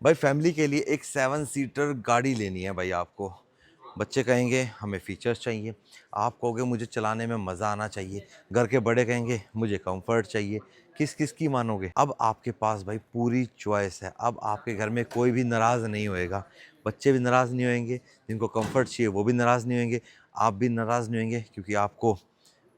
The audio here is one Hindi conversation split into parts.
भाई फैमिली के लिए एक 7 सीटर गाड़ी लेनी है भाई आपको। बच्चे कहेंगे हमें फीचर्स चाहिए, आप कहोगे मुझे चलाने में मज़ा आना चाहिए, घर के बड़े कहेंगे मुझे कंफर्ट चाहिए। किस किस की मानोगे? अब आपके पास भाई पूरी चॉइस है। अब आपके घर में कोई भी नाराज़ नहीं होएगा, बच्चे भी नाराज़ नहीं होंगे, जिनको कंफर्ट चाहिए वो भी नाराज़ नहीं होंगे, आप भी नाराज़ नहीं होंगे, क्योंकि आपको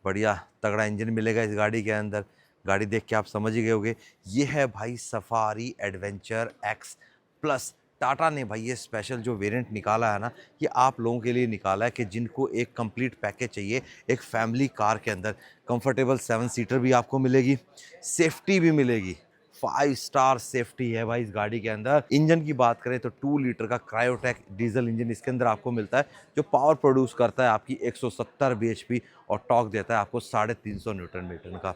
बढ़िया तगड़ा इंजन मिलेगा इस गाड़ी के अंदर। गाड़ी देख के आप समझ ही गए होगे, ये है भाई safari adventure x plus. Tata ने भाई ये स्पेशल जो वेरिएंट निकाला है ना, ये आप लोगों के लिए निकाला है कि जिनको एक कंप्लीट पैकेज चाहिए एक फैमिली कार के अंदर। कंफर्टेबल 7 सीटर भी आपको मिलेगी, सेफ्टी भी मिलेगी, 5 स्टार सेफ्टी है भाई इस गाड़ी के अंदर। इंजन की बात करें तो 2 लीटर का क्रायोटेक डीजल इंजन इसके अंदर आपको मिलता है, जो पावर प्रोड्यूस करता है आपकी 170 bhp और टॉर्क देता है आपको 350 न्यूटन मीटर का।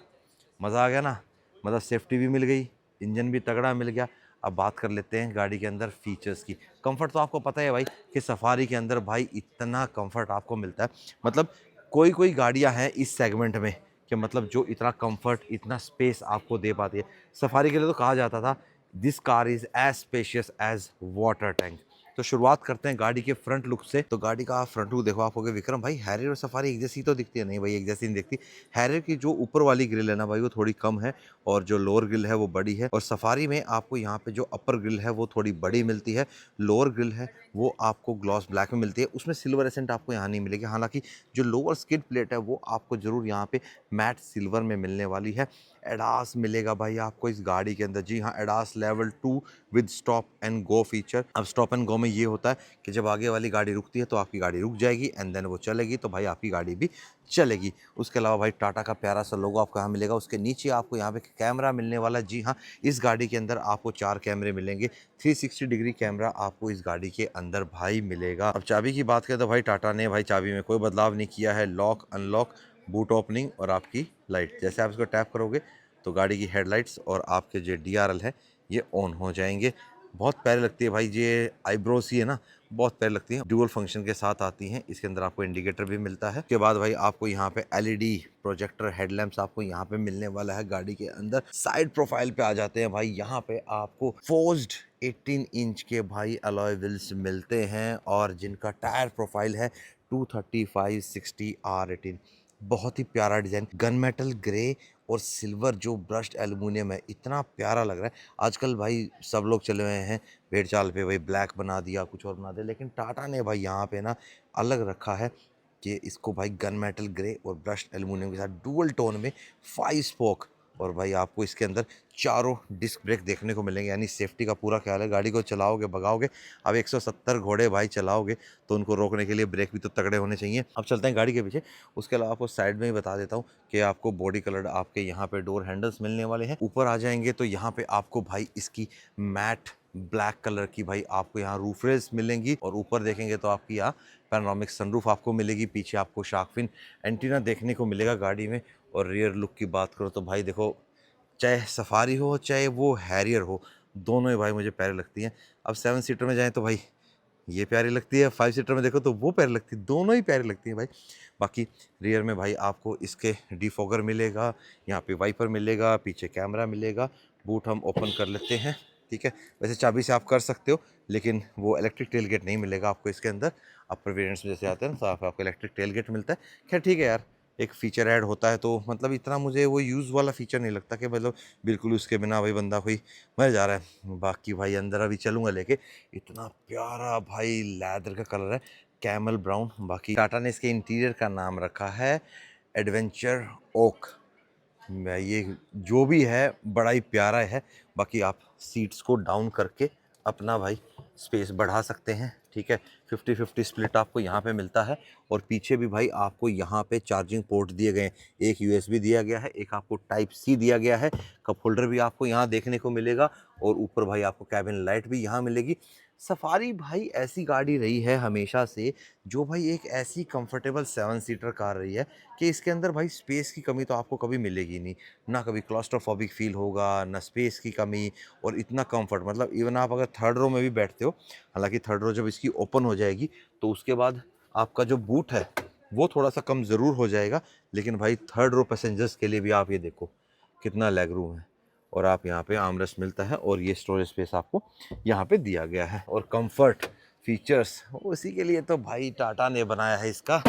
मज़ा आ गया ना? मतलब सेफ्टी भी मिल गई, इंजन भी तगड़ा मिल गया। अब बात कर लेते हैं गाड़ी के अंदर फीचर्स की। कंफर्ट तो आपको पता है भाई कि सफारी के अंदर भाई इतना कंफर्ट आपको मिलता है। मतलब कोई कोई गाड़ियां हैं इस सेगमेंट में कि मतलब जो इतना कंफर्ट इतना स्पेस आपको दे पाती है। सफारी के लिए तो कहा जाता था this car is as spacious as water tank. तो शुरुआत करते हैं गाड़ी के फ्रंट लुक से। तो गाड़ी का फ्रंट लुक देखो आप कहोगे विक्रम भाई हैरियर और सफारी एक जैसी तो दिखती है। नहीं भाई, एक जैसी नहीं दिखती। हैरियर की जो ऊपर वाली ग्रिल है ना भाई वो थोड़ी कम है, और जो लोअर ग्रिल है वो बड़ी है। और सफारी में आपको यहाँ पे जो अपर ग्रिल है वो थोड़ी बड़ी मिलती है, लोअर ग्रिल है वो आपको ग्लॉस ब्लैक में मिलती है। उसमें सिल्वर एसेंट आपको यहाँ नहीं मिलेगी, हालांकि जो लोअर स्किड प्लेट है वो आपको जरूर यहाँ पे मैट सिल्वर में मिलने वाली है। एडास मिलेगा भाई आपको इस गाड़ी के अंदर। जी हाँ, ADAS level 2 with stop and go feature. अब स्टॉप एंड गो में ये होता है कि जब आगे वाली गाड़ी रुकती है तो आपकी गाड़ी रुक जाएगी एंड देन वो चलेगी, तो भाई आपकी गाड़ी भी चलेगी। उसके अलावा भाई टाटा का प्यारा सा लोगो आपको यहाँ मिलेगा। उसके नीचे आपको यहाँ पे कैमरा मिलने वाला है। जी हाँ, इस गाड़ी के अंदर आपको 4 कैमरे मिलेंगे। 360 डिग्री कैमरा आपको इस गाड़ी के अंदर भाई मिलेगा। अब चाबी की बात करें तो भाई टाटा ने भाई चाबी में कोई बदलाव नहीं किया है। लॉक अनलॉक, बूट ओपनिंग और आपकी लाइट, जैसे आप इसको टैप करोगे तो गाड़ी की हेडलाइट्स और आपके जो DRL है ये ऑन हो जाएंगे। बहुत प्यारी लगती है भाई, ये आईब्रोस ही है ना, बहुत प्यारी लगती है। ड्यूअल फंक्शन के साथ आती हैं। इसके अंदर आपको इंडिकेटर भी मिलता है। उसके बाद भाई आपको यहाँ पे LED प्रोजेक्टर हेडलैम्प्स आपको यहाँ पे मिलने वाला है गाड़ी के अंदर। साइड प्रोफाइल पे आ जाते हैं भाई, यहाँ पे आपको फोर्स्ड 18 इंच के भाई अलॉय व्हील्स मिलते हैं, और जिनका टायर प्रोफाइल है 235/60 R18। बहुत ही प्यारा डिजाइन, गन मेटल ग्रे और सिल्वर जो ब्रश्ड एल्युमिनियम है, इतना प्यारा लग रहा है। आजकल भाई सब लोग चले हुए हैं भेड़ चाल पे, भाई ब्लैक बना दिया कुछ और बना दिया, लेकिन टाटा ने भाई यहाँ पे ना अलग रखा है कि इसको भाई गन मेटल ग्रे और ब्रश्ड एल्युमिनियम के साथ डुअल टोन में 5 स्पोक। और भाई आपको इसके अंदर चारों डिस्क ब्रेक देखने को मिलेंगे, यानी सेफ्टी का पूरा ख्याल है। गाड़ी को चलाओगे भगाओगे, अब 170 घोड़े भाई चलाओगे तो उनको रोकने के लिए ब्रेक भी तो तगड़े होने चाहिए। अब चलते हैं गाड़ी के पीछे। उसके अलावा आपको साइड में ही बता देता हूँ कि आपको बॉडी कलर आपके यहाँ पे डोर हैंडल्स मिलने वाले हैं। ऊपर आ जाएंगे तो यहाँ पे आपको भाई इसकी मैट ब्लैक कलर की भाई आपको यहाँ रूफ रेल्स मिलेंगी, और ऊपर देखेंगे तो आपकी यहाँ पैनोरामिक सनरूफ आपको मिलेगी। पीछे आपको शार्क फिन एंटीना देखने को मिलेगा गाड़ी में। और रियर लुक की बात करो तो भाई देखो, चाहे सफारी हो चाहे वो हैरियर हो, दोनों ही भाई मुझे प्यारी लगती हैं। अब 7 सीटर में जाएं तो भाई ये प्यारी लगती है, 5 सीटर में देखो तो वो प्यारी लगती है, दोनों ही प्यारी लगती है भाई। बाकी रियर में भाई आपको इसके डिफॉगर मिलेगा, यहाँ पे वाइपर मिलेगा, पीछे कैमरा मिलेगा। बूट हम ओपन कर लेते हैं, ठीक है। वैसे चाबी से आप कर सकते हो, लेकिन वो इलेक्ट्रिक टेल गेट नहीं मिलेगा आपको इसके अंदर। अपर वेरिएंट्स में जैसे आते हैं ना तो आपको इलेक्ट्रिक टेल गेट मिलता है। खैर ठीक है यार, एक फ़ीचर ऐड होता है तो मतलब इतना मुझे वो यूज़ वाला फ़ीचर नहीं लगता कि मतलब बिल्कुल उसके बिना भाई बंदा कोई मर जा रहा है। बाकी भाई अंदर अभी चलूँगा लेके, इतना प्यारा भाई लेदर का कलर है, कैमल ब्राउन। बाकी टाटा ने इसके इंटीरियर का नाम रखा है एडवेंचर ओक। मैं ये जो भी है बड़ा ही प्यारा है। बाकी आप सीट्स को डाउन करके अपना भाई स्पेस बढ़ा सकते हैं, ठीक है। 50-50 स्प्लिट आपको यहाँ पे मिलता है। और पीछे भी भाई आपको यहाँ पे चार्जिंग पोर्ट दिए गए हैं, एक USB दिया गया है, एक आपको टाइप C दिया गया है। कप होल्डर भी आपको यहाँ देखने को मिलेगा, और ऊपर भाई आपको कैबिन लाइट भी यहाँ मिलेगी। सफारी भाई ऐसी गाड़ी रही है हमेशा से, जो भाई एक ऐसी कंफर्टेबल 7 सीटर कार रही है कि इसके अंदर भाई स्पेस की कमी तो आपको कभी मिलेगी नहीं। ना कभी क्लॉस्ट्रोफोबिक फील होगा, ना स्पेस की कमी, और इतना कंफर्ट। मतलब इवन आप अगर थर्ड रो में भी बैठते हो, हालांकि थर्ड रो जब इसकी ओपन हो जाएगी तो उसके बाद आपका जो बूट है वो थोड़ा सा कम ज़रूर हो जाएगा, लेकिन भाई थर्ड रो पैसेंजर्स के लिए भी आप ये देखो कितना लेग रूम है। और आप यहाँ पे आर्मरेस्ट मिलता है और ये स्टोरेज स्पेस आपको यहाँ पे दिया गया है। और कंफर्ट फीचर्स उसी के लिए तो भाई टाटा ने बनाया है इसका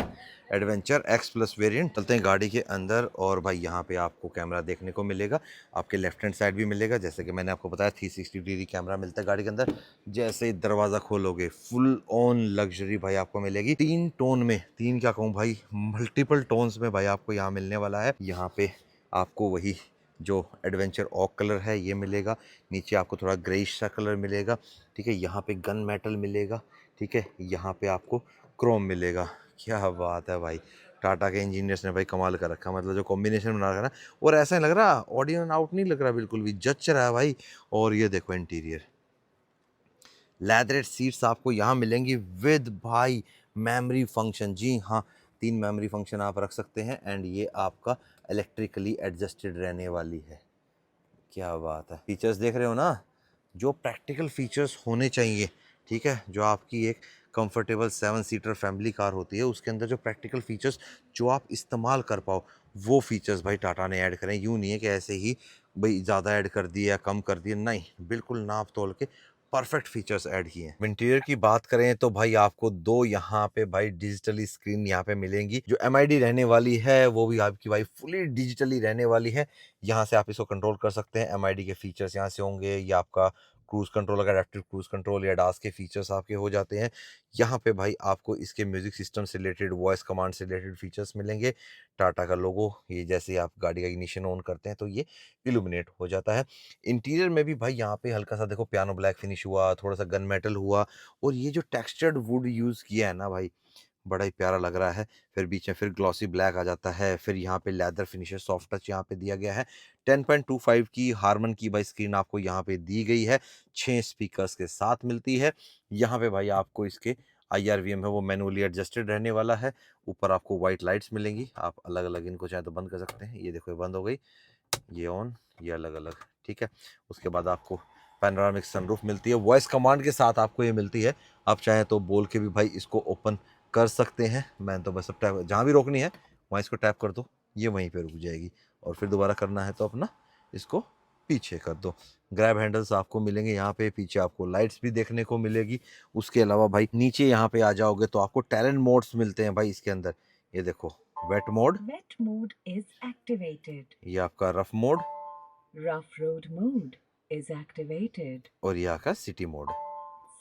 एडवेंचर एक्स प्लस वेरिएंट। चलते हैं गाड़ी के अंदर और भाई यहाँ पे आपको कैमरा देखने को मिलेगा, आपके लेफ्ट हैंड साइड भी मिलेगा। जैसे कि मैंने आपको बताया 360 डिग्री कैमरा मिलता है गाड़ी के अंदर। जैसे ही दरवाज़ा खोलोगे फुल ऑन लग्जरी भाई आपको मिलेगी। 3 टोन में, 3 क्या कहूँ भाई, मल्टीपल टोन्स में भाई आपको यहाँ मिलने वाला है। यहाँ पे आपको वही जो एडवेंचर ऑक कलर है ये मिलेगा, नीचे आपको थोड़ा ग्रेइश सा कलर मिलेगा, ठीक है। यहाँ पे गन मेटल मिलेगा, ठीक है। यहाँ पे आपको क्रोम मिलेगा। क्या बात है भाई, टाटा के इंजीनियर्स ने भाई कमाल कर रखा, मतलब जो कॉम्बिनेशन बना रखा ना, और ऐसा नहीं लग रहा ऑड एंड आउट नहीं लग रहा, बिल्कुल भी जच रहा है भाई। और ये देखो इंटीरियर लेदरेट सीट्स आपको यहाँ मिलेंगी विद भाई मेमोरी फंक्शन। जी हाँ, 3 मेमोरी फंक्शन आप रख सकते हैं एंड ये आपका इलेक्ट्रिकली एडजस्टेड रहने वाली है। क्या बात है, फीचर्स देख रहे हो ना, जो प्रैक्टिकल फीचर्स होने चाहिए, ठीक है। जो आपकी एक कंफर्टेबल 7 सीटर फैमिली कार होती है उसके अंदर जो प्रैक्टिकल फीचर्स जो आप इस्तेमाल कर पाओ, वो फीचर्स भाई टाटा ने ऐड करें। यूँ नहीं है कि ऐसे ही भाई ज़्यादा ऐड कर दिए या कम कर दिए, नहीं, बिल्कुल नाप तोल के परफेक्ट फीचर्स ऐड किए हैं। इंटीरियर की बात करें तो भाई आपको 2 यहाँ पे भाई डिजिटली स्क्रीन यहाँ पे मिलेंगी। जो एमआईडी रहने वाली है वो भी आपकी भाई फुली डिजिटली रहने वाली है। यहाँ से आप इसको कंट्रोल कर सकते हैं, एमआईडी के फीचर्स यहाँ से होंगे, या आपका क्रूज कंट्रोल, अगर एडेप्टिव क्रूज कंट्रोल या डास के फीचर्स आपके हो जाते हैं। यहाँ पे भाई आपको इसके म्यूजिक सिस्टम से रिलेटेड, वॉइस कमांड से रिलेटेड फीचर्स मिलेंगे। टाटा का लोगो, ये जैसे ही आप गाड़ी का इग्निशन ऑन करते हैं तो ये इल्यूमिनेट हो जाता है। इंटीरियर में भी भाई यहाँ पे हल्का सा देखो पियानो ब्लैक फिनिश हुआ, थोड़ा सा गन मेटल हुआ, और ये जो टेक्सचर्ड वुड यूज़ किया है ना भाई, बड़ा ही प्यारा लग रहा है। फिर बीच में फिर ग्लॉसी ब्लैक आ जाता है, फिर यहाँ पे लेदर फिनिशर सॉफ्ट टच यहाँ पे दिया गया है। 10.25 की हारमन की भाई स्क्रीन आपको यहाँ पे दी गई है, 6 स्पीकर्स के साथ मिलती है। यहाँ पे भाई आपको इसके IRVM है वो मैनुअली एडजस्टेड रहने वाला है। ऊपर आपको वाइट लाइट्स मिलेंगी, आप अलग अलग इनको चाहे तो बंद कर सकते हैं। ये देखो ये बंद हो गई, ये ऑन, ये अलग अलग, ठीक है। उसके बाद आपको पैनोरामिक सनरूफ मिलती है, वॉइस कमांड के साथ आपको ये मिलती है। आप चाहें तो बोल के भी भाई इसको ओपन कर सकते हैं। मैं तो बस अब टैप, जहाँ भी रोकनी है वहाँ इसको टैप कर दो, ये वहीं पे रुक जाएगी, और फिर दोबारा करना है तो अपना इसको पीछे कर दो। ग्रैब हैंडल्स आपको मिलेंगे यहाँ पे, पीछे आपको लाइट्स भी देखने को मिलेगी। उसके अलावा भाई नीचे यहाँ पे आ जाओगे तो आपको टैलेंट मोड्स मिलते हैं भाई इसके अंदर। ये देखो wet mode, Wet mode is activated. ये आपका rough mode, Rough road mode is activated. और ये आपका city mode.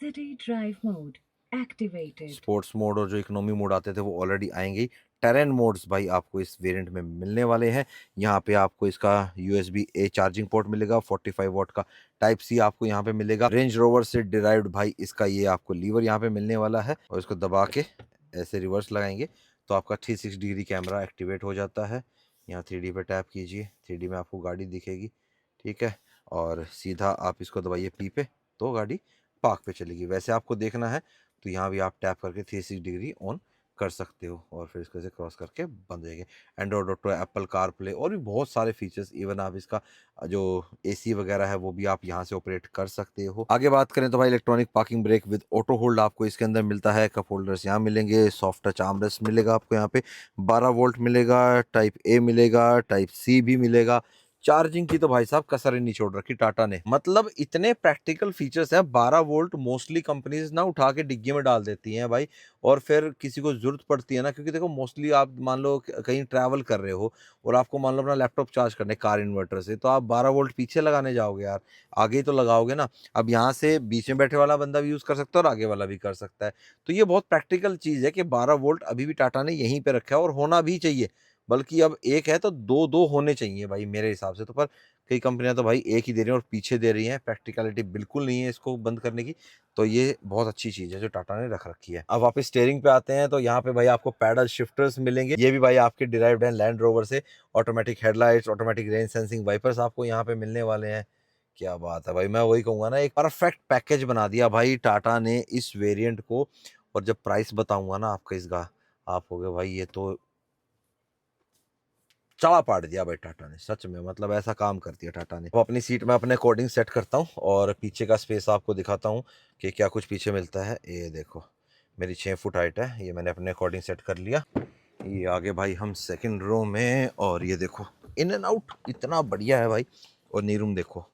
City drive mode activated. Sports mode और जो इकोनॉमी मोड आते थे वो ऑलरेडी आएंगे ही। टेरेन मोड्स भाई आपको इस वेरिएंट में मिलने वाले हैं। यहाँ पे आपको इसका USB-A चार्जिंग पोर्ट मिलेगा, 45 वॉट का टाइप सी आपको यहाँ पे मिलेगा। रेंज रोवर से डिराइव्ड भाई इसका ये आपको लीवर यहाँ पे मिलने वाला है, और इसको दबा के ऐसे रिवर्स लगाएंगे तो आपका 360 डिग्री कैमरा एक्टिवेट हो जाता है। यहाँ 3D पे टैप कीजिए, 3D में आपको गाड़ी दिखेगी, ठीक है। और सीधा आप इसको दबाइए पी पे तो गाड़ी पार्क पे चलेगी। वैसे आपको देखना है तो यहाँ भी आप टैप करके 360 डिग्री ऑन कर सकते हो, और फिर इसको ऐसे क्रॉस करके बंद हो जाएंगे। Android auto, Apple car play, और भी बहुत सारे फीचर्स, इवन आप इसका जो AC वगैरह है वो भी आप यहाँ से ऑपरेट कर सकते हो। आगे बात करें तो भाई electronic parking brake with auto hold आपको इसके अंदर मिलता है। कप होल्डर्स यहाँ मिलेंगे, सॉफ्ट टच आर्मरेस्ट मिलेगा आपको यहाँ पे, 12 वोल्ट मिलेगा, टाइप A मिलेगा, टाइप C भी मिलेगा। चार्जिंग की तो भाई साहब कसर ही नहीं छोड़ रखी टाटा ने, मतलब इतने प्रैक्टिकल फीचर्स हैं। 12 वोल्ट मोस्टली कंपनीज ना उठा के डिग्गी में डाल देती हैं भाई, और फिर किसी को जरूरत पड़ती है ना, क्योंकि देखो मोस्टली आप मान लो कहीं ट्रैवल कर रहे हो और आपको मान लो अपना लैपटॉप चार्ज करने कार इन्वर्टर से, तो आप 12 वोल्ट पीछे लगाने जाओगे यार, आगे ही तो लगाओगे ना। अब यहाँ से बीच में बैठे वाला बंदा भी यूज़ कर सकता है और आगे वाला भी कर सकता है। तो ये बहुत प्रैक्टिकल चीज़ है कि 12 वोल्ट अभी भी टाटा ने यहीं पे रखा है, और होना भी चाहिए। बल्कि अब एक है तो दो दो होने चाहिए भाई मेरे हिसाब से तो। पर कई कंपनियां तो भाई एक ही दे रही हैं और पीछे दे रही हैं, प्रैक्टिकलिटी बिल्कुल नहीं है इसको बंद करने की। तो ये बहुत अच्छी चीज़ है जो टाटा ने रख रखी है। अब वापस स्टीयरिंग पे आते हैं तो यहाँ पे भाई आपको पैडल शिफ्टर्स मिलेंगे, ये भी भाई आपके डिराइव्ड हैं लैंड रोवर से। Automatic headlights, automatic range sensing wipers आपको यहाँ पे मिलने वाले हैं। क्या बात है भाई, मैं वही कहूँगा ना, एक परफेक्ट पैकेज बना दिया भाई टाटा ने इस वेरिएंट को। और जब प्राइस बताऊंगा ना आपका इसका, आप होगे भाई ये तो चढ़ा पाट दिया भाई टाटा ने, सच में, मतलब ऐसा काम कर दिया टाटा ने। वो अपनी सीट में अपने अकॉर्डिंग सेट करता हूँ और पीछे का स्पेस आपको दिखाता हूँ कि क्या कुछ पीछे मिलता है। ये देखो मेरी 6 फुट हाइट है, ये मैंने अपने अकॉर्डिंग सेट कर लिया। ये आगे भाई हम सेकंड रो में, और ये देखो इन एंड आउट इतना बढ़िया है भाई, और नी रूम देखो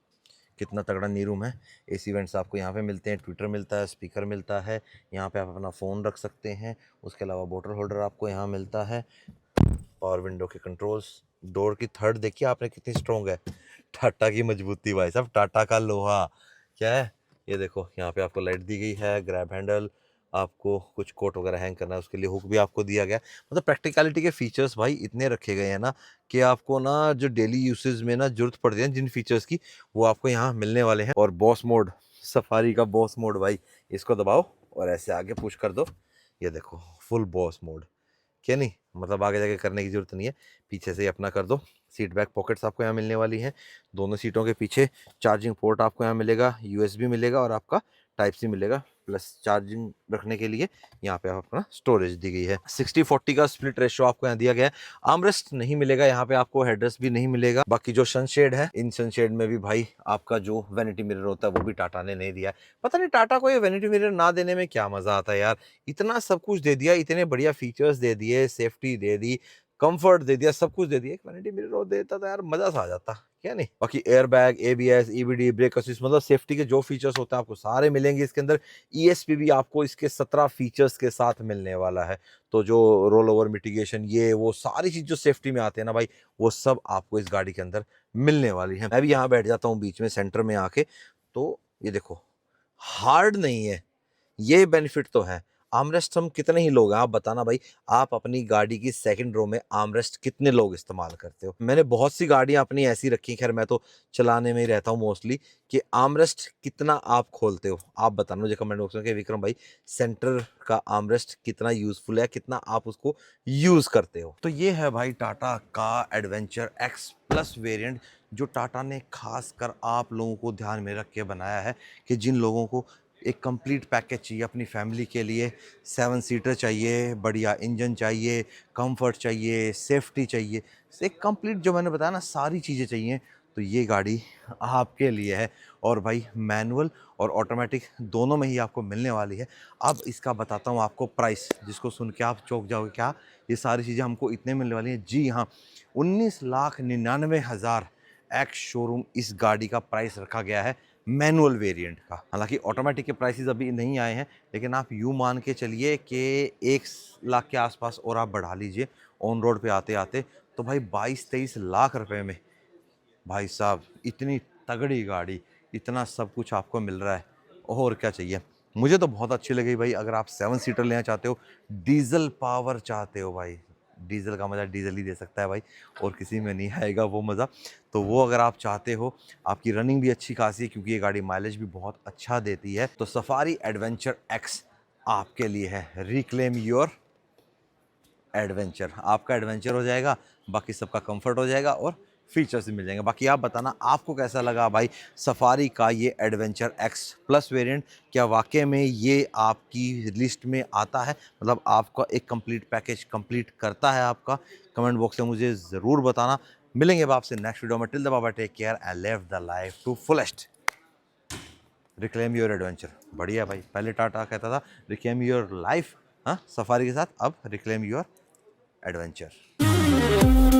कितना तगड़ा नी रूम है। एसी वेंट्स आपको यहाँ पे मिलते हैं, ट्विटर मिलता है, स्पीकर मिलता है, यहाँ पे आप अपना फ़ोन रख सकते हैं। उसके अलावा बोतल होल्डर आपको यहाँ मिलता है, पावर विंडो के कंट्रोल्स, डोर की थर्ड देखिए आपने कितनी स्ट्रॉन्ग है, टाटा की मजबूती भाई साहब, टाटा का लोहा। क्या है ये देखो, यहाँ पे आपको लाइट दी गई है, ग्रैब हैंडल, आपको कुछ कोट वगैरह हैंग करना है उसके लिए हुक भी आपको दिया गया। मतलब प्रैक्टिकलिटी के फीचर्स भाई इतने रखे गए हैं ना कि आपको ना जो डेली यूसेज में ना जरूरत पड़ती है जिन फीचर्स की, वो आपको यहाँ मिलने वाले हैं। और बॉस मोड, सफारी का बॉस मोड भाई, इसको दबाओ और ऐसे आगे पुश कर दो, ये देखो फुल बॉस मोड। क्या नहीं, मतलब आगे जाके करने की जरूरत नहीं है, पीछे से ही अपना कर दो। सीट बैक पॉकेट्स आपको यहाँ मिलने वाली हैं, दोनों सीटों के पीछे चार्जिंग पोर्ट आपको यहाँ मिलेगा, यूएसबी मिलेगा और आपका टाइप सी मिलेगा, प्लस चार्जिंग रखने के लिए यहाँ पे अपना स्टोरेज दी गई है। 60-40 का स्प्लिट रेशियो आपको यहाँ दिया गया है। आर्मरेस्ट नहीं मिलेगा यहाँ पे, आपको हेडरेस्ट भी नहीं मिलेगा। बाकी जो सनशेड है, इन सनशेड में भी भाई आपका जो वैनिटी मिरर होता है वो भी टाटा ने नहीं दिया है। पता नहीं टाटा को ये वैनिटी मिरर ना देने में क्या मजा आता है यार, इतना सब कुछ दे दिया, इतने बढ़िया फीचर्स दे दिए, सेफ्टी दे दी, कंफर्ट दे दिया, सब कुछ दे दिया, एक वैनिटी मिरर और देता तो यार मजा सा आ जाता। क्या नहीं, बाकी air bag, ABS, EBD, brake assist, मतलब सेफ्टी के जो फीचर्स होते हैं आपको सारे मिलेंगे इसके अंदर। ईएसपी भी आपको इसके 17 फीचर्स के साथ मिलने वाला है। तो जो रोल ओवर मिटिगेशन, ये वो सारी चीज जो सेफ्टी में आते हैं ना भाई, वो सब आपको इस गाड़ी के अंदर मिलने वाली है। मैं भी यहाँ बैठ जाता हूँ बीच में सेंटर में आके, तो ये देखो हार्ड नहीं है, ये बेनिफिट तो है। आर्मरेस्ट हम कितने ही लोग हैं, आप बताना भाई, आप अपनी गाड़ी की सेकंड रो में आर्मरेस्ट कितने लोग इस्तेमाल करते हो। मैंने बहुत सी गाड़ियां अपनी ऐसी रखी, खैर मैं तो चलाने में ही रहता हूँ मोस्टली, कि आर्मरेस्ट कितना आप खोलते हो। आप बताना मुझे कमेंट बॉक्स में कि विक्रम भाई सेंटर का आर्मरेस्ट कितना यूजफुल है, कितना आप उसको यूज करते हो। तो ये है भाई टाटा का एडवेंचर एक्स प्लस वेरिएंट, जो टाटा ने खास कर आप लोगों को ध्यान में रख के बनाया है कि जिन लोगों को एक कंप्लीट पैकेज चाहिए अपनी फैमिली के लिए, 7 सीटर चाहिए, बढ़िया इंजन चाहिए, कंफर्ट चाहिए, सेफ्टी चाहिए, एक कंप्लीट जो मैंने बताया ना सारी चीज़ें चाहिए, तो ये गाड़ी आपके लिए है। और भाई मैनुअल और ऑटोमेटिक दोनों में ही आपको मिलने वाली है। अब इसका बताता हूँ आपको प्राइस, जिसको सुन के आप चौंक जाओगे, क्या ये सारी चीज़ें हमको इतने मिलने वाली हैं? जी हाँ, 19,99,000 एक्स शोरूम इस गाड़ी का प्राइस रखा गया है मैनुअल वेरिएंट का। हालांकि ऑटोमेटिक के प्राइसेस अभी नहीं आए हैं, लेकिन आप यूँ मान के चलिए कि 1 लाख के आसपास और आप बढ़ा लीजिए ऑन रोड पे आते आते, तो भाई 22-23 लाख रुपए में भाई साहब इतनी तगड़ी गाड़ी, इतना सब कुछ आपको मिल रहा है, और क्या चाहिए। मुझे तो बहुत अच्छी लगी भाई। अगर आप 7 सीटर लेना चाहते हो, डीजल पावर चाहते हो भाई, डीजल का मज़ा डीजल ही दे सकता है भाई, और किसी में नहीं आएगा वो मज़ा। तो वो अगर आप चाहते हो, आपकी रनिंग भी अच्छी खासी है क्योंकि ये गाड़ी माइलेज भी बहुत अच्छा देती है, तो सफारी एडवेंचर एक्स आपके लिए है। रिक्लेम योर एडवेंचर, आपका एडवेंचर हो जाएगा, बाकी सबका कंफर्ट हो जाएगा और फीचर्स भी मिल जाएंगे। बाकी आप बताना आपको कैसा लगा भाई सफारी का ये एडवेंचर एक्स प्लस वेरिएंट। क्या वाकई में ये आपकी लिस्ट में आता है, मतलब आपका एक कंप्लीट पैकेज कंप्लीट करता है आपका? कमेंट बॉक्स में मुझे ज़रूर बताना। मिलेंगे अब आपसे नेक्स्ट वीडियो में। Till the bye, take care and live the life to fullest. Reclaim your adventure, बढ़िया भाई। पहले टाटा कहता था रिक्लेम योर लाइफ, हाँ सफारी के साथ अब रिक्लेम योर एडवेंचर।